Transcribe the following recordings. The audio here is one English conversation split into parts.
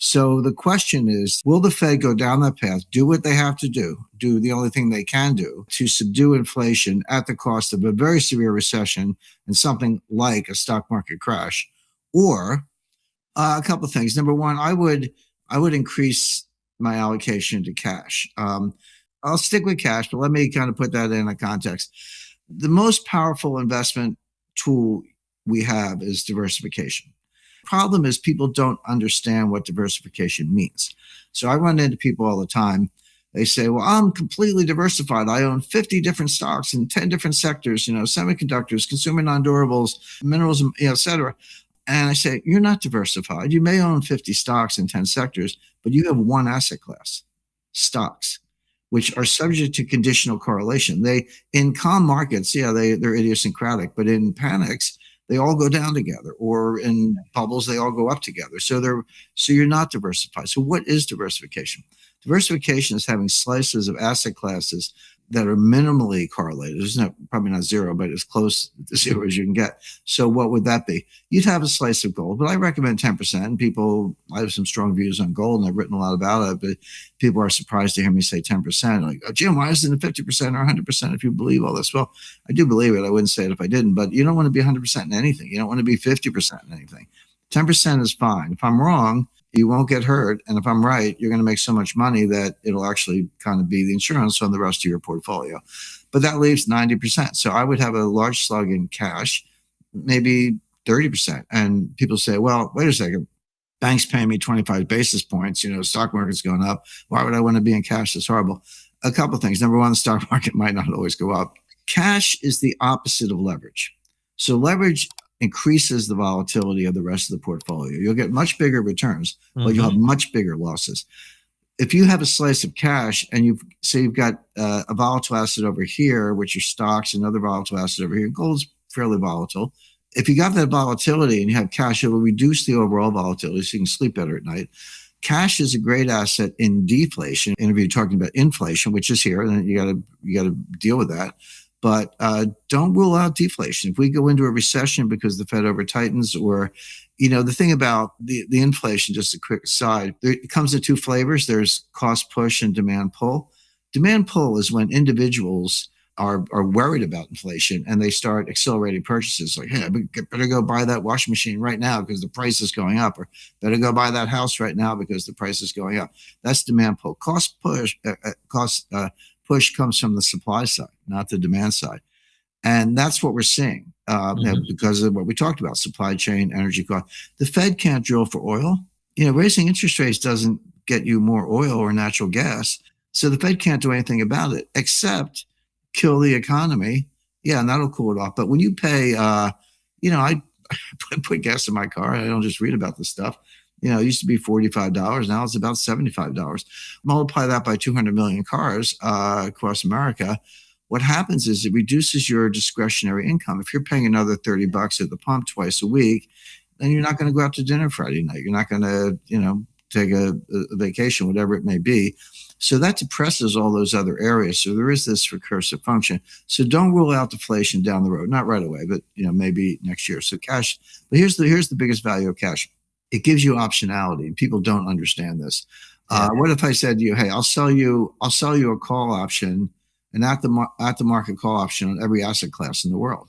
So the question is, will the Fed go down that path, do what they have to do the only thing they can do to subdue inflation at the cost of a very severe recession and something like a stock market crash? Or a couple of things. Number one, I would increase my allocation to cash. I'll stick with cash, but let me kind of put that in a context. The most powerful investment tool we have is diversification. Problem is people don't understand what diversification means. So I run into people all the time. They say, well, I'm completely diversified. I own 50 different stocks in 10 different sectors, semiconductors, consumer non-durables, minerals, et cetera. And I say, you're not diversified. You may own 50 stocks in 10 sectors, but you have one asset class, stocks, which are subject to conditional correlation. In calm markets, they're idiosyncratic, but in panics, they all go down together, or in bubbles, they all go up together. So you're not diversified. So what is diversification? Diversification is having slices of asset classes that are minimally correlated. It's probably not zero, but as close to zero as you can get. So what would that be? You'd have a slice of gold, but I recommend 10%. I have some strong views on gold, and I've written a lot about it, but people are surprised to hear me say 10%. Like, oh, Jim, why isn't it 50% or 100% if you believe all this? Well, I do believe it. I wouldn't say it if I didn't, but you don't want to be 100% in anything. You don't want to be 50% in anything. 10% is fine. If I'm wrong, you won't get hurt. And if I'm right, you're going to make so much money that it'll actually kind of be the insurance on the rest of your portfolio. But that leaves 90%. So I would have a large slug in cash, maybe 30%. And people say, well, wait a second. Banks pay me 25 basis points. Stock market's going up. Why would I want to be in cash? That's horrible. A couple of things. Number one, the stock market might not always go up. Cash is the opposite of leverage. So leverage increases the volatility of the rest of the portfolio. You'll get much bigger returns, but you'll have much bigger losses. If you have a slice of cash and you've got a volatile asset over here, which are stocks, and other volatile asset over here, gold's fairly volatile. If you got that volatility and you have cash, it will reduce the overall volatility so you can sleep better at night. Cash is a great asset in deflation. And if you're talking about inflation, which is here, then you got to deal with that. But don't rule out deflation. If we go into a recession because the Fed over tightens, or, the thing about the inflation, just a quick aside, it comes in two flavors. There's cost push and demand pull. Demand pull is when individuals are worried about inflation and they start accelerating purchases. Like, hey, I better go buy that washing machine right now because the price is going up, or better go buy that house right now because the price is going up. That's demand pull. Cost push comes from the supply side, not the demand side. And that's what we're seeing because of what we talked about, supply chain, energy cost. The Fed can't drill for oil. Raising interest rates doesn't get you more oil or natural gas. So the Fed can't do anything about it except kill the economy. Yeah, and that'll cool it off. But when you pay, I put gas in my car. I don't just read about this stuff. It used to be $45. Now it's about $75. Multiply that by 200 million cars across America. What happens is it reduces your discretionary income. If you're paying another $30 at the pump twice a week, then you're not going to go out to dinner Friday night. You're not going to, take a vacation, whatever it may be. So that depresses all those other areas. So there is this recursive function. So don't rule out deflation down the road. Not right away, but maybe next year. So cash. But here's the biggest value of cash. It gives you optionality, and people don't understand this. What if I said to you, "Hey, I'll sell you a call option, an at the market call option on every asset class in the world?"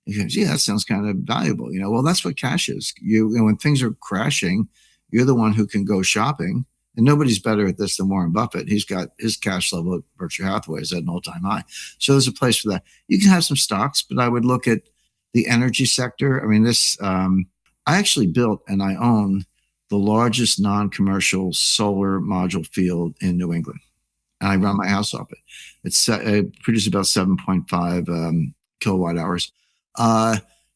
You go, "Gee, that sounds kind of valuable." Well, that's what cash is. When things are crashing, you're the one who can go shopping, and nobody's better at this than Warren Buffett. He's got his cash level at Berkshire Hathaway is at an all-time high. So there's a place for that. You can have some stocks, but I would look at the energy sector. I mean, I actually built and I own the largest non-commercial solar module field in New England. And I run my house off it. It produces about 7.5 kilowatt hours.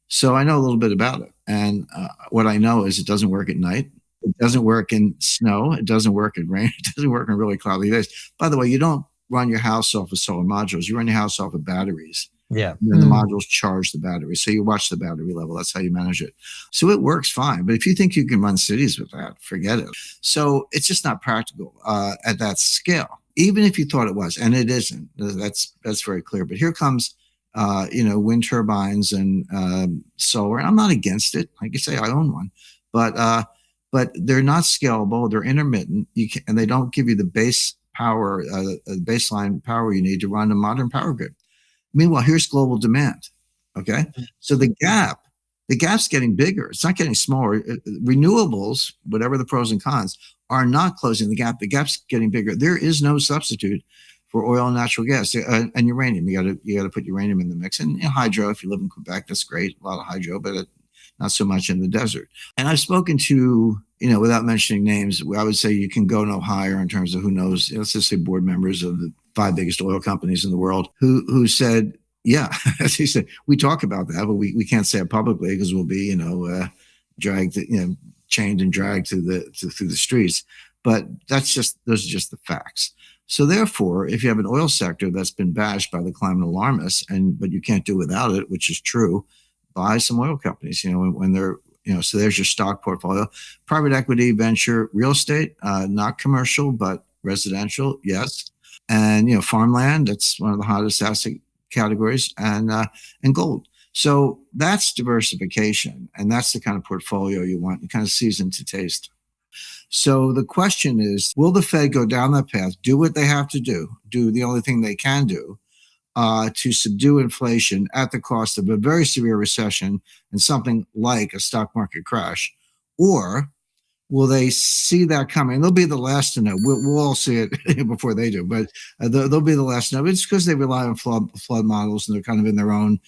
So I know a little bit about it. And what I know is it doesn't work at night. It doesn't work in snow. It doesn't work in rain. It doesn't work in really cloudy days. By the way, you don't run your house off of solar modules. You run your house off of batteries. Yeah. And then the modules charge the battery. So you watch the battery level. That's how you manage it. So it works fine. But if you think you can run cities with that, forget it. So it's just not practical at that scale, even if you thought it was. And it isn't. That's very clear. But here comes, wind turbines and solar. And I'm not against it. Like you say, I own one. But but they're not scalable. They're intermittent, and they don't give you the base power, baseline power you need to run a modern power grid. Meanwhile, here's global demand. Okay, so the gap's getting bigger. It's not getting smaller. Renewables, whatever the pros and cons, are not closing the gap. The gap's getting bigger. There is no substitute for oil and natural gas and uranium. You got to put uranium in the mix, and hydro. If you live in Quebec, that's great. A lot of hydro, but not so much in the desert. And I've spoken to, without mentioning names, I would say you can go no higher in terms of who knows. Let's just say board members of the 5 biggest oil companies in the world who said, yeah, as he said, we talk about that, but we can't say it publicly because we'll be, dragged, chained and dragged through the streets. But those are just the facts. So therefore, if you have an oil sector that's been bashed by the climate alarmists, but you can't do without it, which is true, buy some oil companies. When they're, so there's your stock portfolio, private equity, venture, real estate, not commercial but residential, yes, and farmland. That's one of the hottest asset categories, and gold. So that's diversification, and that's the kind of portfolio you want, the kind of season to taste. So the question is, will the Fed go down that path, do what they have to do the only thing they can do to subdue inflation at the cost of a very severe recession and something like a stock market crash? Or will they see that coming? They'll be the last to know. We'll all see it before they do, but they'll be the last to know. It's because they rely on flood models, and they're kind of in their own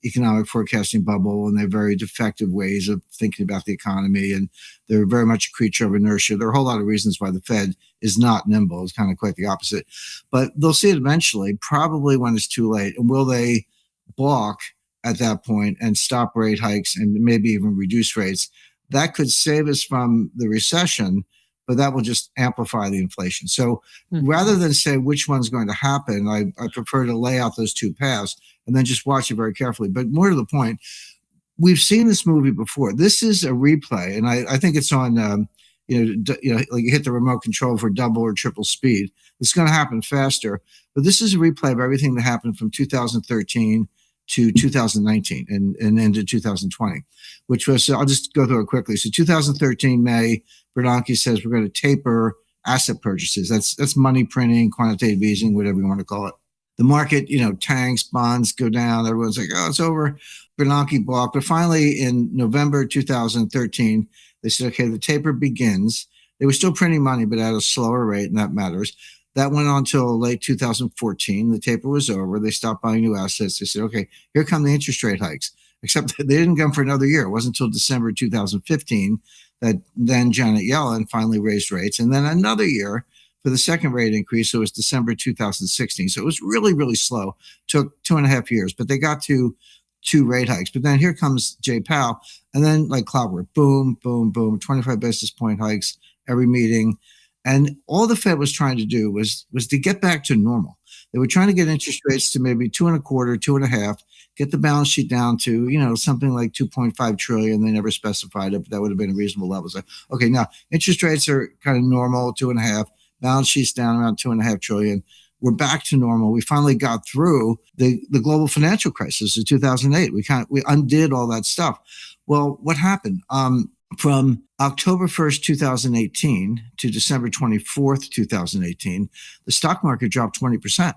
economic forecasting bubble, and they have very defective ways of thinking about the economy, and they're very much a creature of inertia. There are a whole lot of reasons why the Fed is not nimble. It's kind of quite the opposite. But they'll see it eventually, probably when it's too late. And will they balk at that point and stop rate hikes and maybe even reduce rates? That could save us from the recession, but that will just amplify the inflation. So rather than say which one's going to happen, I prefer to lay out those two paths and then just watch it very carefully. But more to the point, we've seen this movie before. This is a replay, and I think it's on, like you hit the remote control for double or triple speed. It's going to happen faster, but this is a replay of everything that happened from 2013 to 2019 and into 2020, which was, I'll just go through it quickly. So 2013, May, Bernanke says we're going to taper asset purchases. That's money printing, quantitative easing, whatever you want to call it. The market, tanks, bonds go down. Everyone's like, oh, it's over. Bernanke balked. But finally, in November 2013, they said, okay, the taper begins. They were still printing money, but at a slower rate, and that matters. That went on until late 2014. The taper was over. They stopped buying new assets. They said, okay, here come the interest rate hikes. Except they didn't come for another year. It wasn't until December 2015 that then Janet Yellen finally raised rates. And then another year for the second rate increase. So it was December 2016. So it was really, really slow. Took 2.5 years, but they got to 2 rate hikes. But then here comes Jay Powell. And then like clockwork, boom, boom, boom, 25 basis point hikes every meeting. And all the Fed was trying to do was to get back to normal. They were trying to get interest rates to maybe 2.25, 2.5, get the balance sheet down to, something like 2.5 trillion. They never specified it, but that would have been a reasonable level. So, okay, now interest rates are kind of normal, 2.5, balance sheet's down around 2.5 trillion. We're back to normal. We finally got through the global financial crisis of 2008. We undid all that stuff. Well, what happened? From October 1st, 2018 to December 24th, 2018, the stock market dropped 20%.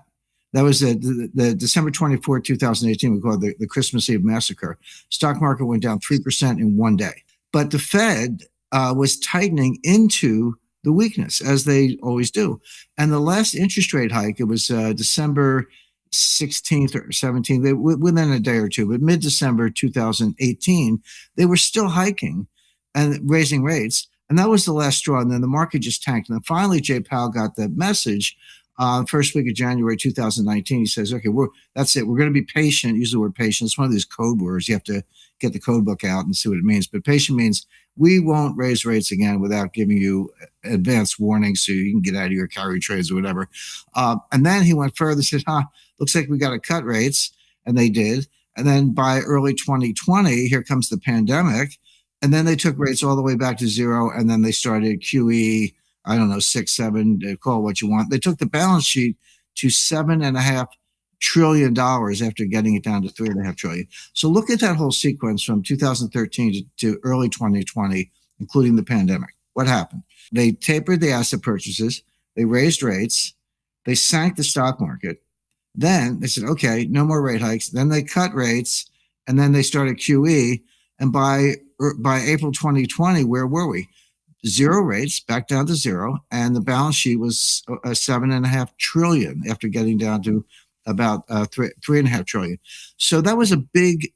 That was the December 24th, 2018, we call it the Christmas Eve massacre. Stock market went down 3% in one day. But the Fed was tightening into the weakness, as they always do. And the last interest rate hike, it was December 16th or 17th, within a day or two, but mid-December 2018, they were still hiking and raising rates. And that was the last straw. And then the market just tanked. And then finally, Jay Powell got the message. First week of January 2019, he says, okay, that's it. We're going to be patient. Use the word patient. It's one of these code words. You have to get the code book out and see what it means. But patient means we won't raise rates again without giving you advance warning so you can get out of your carry trades or whatever. And then he went further, said, looks like we got to cut rates. And they did. And then by early 2020, here comes the pandemic. And then they took rates all the way back to zero. And then they started QE, I don't know, 6, 7, call it what you want. They took the balance sheet to $7.5 trillion after getting it down to $3.5 trillion. So look at that whole sequence from 2013 to early 2020, including the pandemic. What happened? They tapered the asset purchases. They raised rates. They sank the stock market. Then they said, okay, no more rate hikes. Then they cut rates, and then they started QE. And by April 2020, where were we? Zero rates, back down to zero, and the balance sheet was a 7.5 trillion after getting down to about 3.5 trillion. So that was a big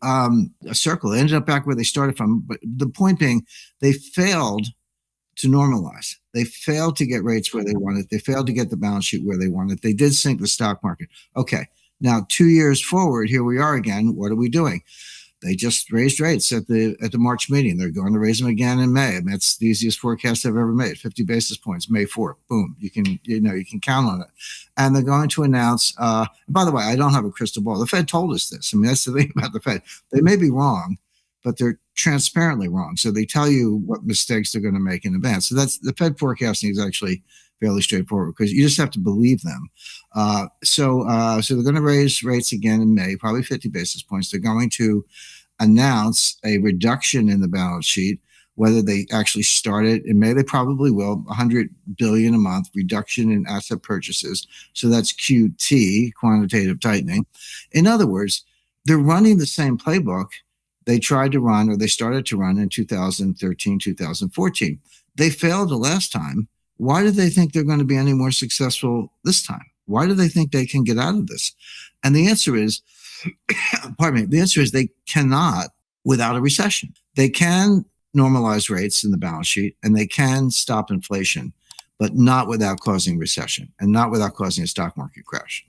circle. They ended up back where they started from. But the point being, they failed to normalize. They failed to get rates where they wanted. They failed to get the balance sheet where they wanted. They did sink the stock market. Okay, now 2 years forward, here we are again. What are we doing? They just raised rates at the March meeting. They're going to raise them again in May. And that's the easiest forecast I've ever made. 50 basis points, May 4th. Boom. You can count on it. And they're going to announce, by the way, I don't have a crystal ball. The Fed told us this. I mean, that's the thing about the Fed. They may be wrong, but they're transparently wrong. So they tell you what mistakes they're going to make in advance. So that's the Fed forecasting is actually fairly straightforward because you just have to believe them. So they're going to raise rates again in May, probably 50 basis points. They're going to announce a reduction in the balance sheet. Whether they actually start it in May, they probably will. 100 billion a month reduction in asset purchases. So that's QT, quantitative tightening. In other words, they're running the same playbook they tried to run, or they started to run in 2013, 2014. They failed the last time. Why do they think they're going to be any more successful this time? Why do they think they can get out of this? And the answer is, pardon me, the answer is they cannot without a recession. They can normalize rates in the balance sheet and they can stop inflation, but not without causing recession and not without causing a stock market crash.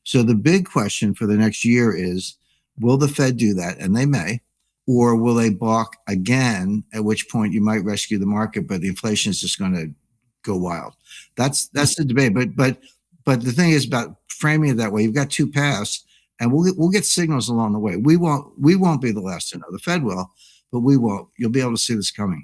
So the big question for the next year is, will the Fed do that? And they may. Or will they balk again, at which point you might rescue the market, but the inflation is just going to go wild. That's the debate. But the thing is about framing it that way. You've got two paths, and we'll get signals along the way. We won't be the last to know. The Fed will, but we won't. You'll be able to see this coming.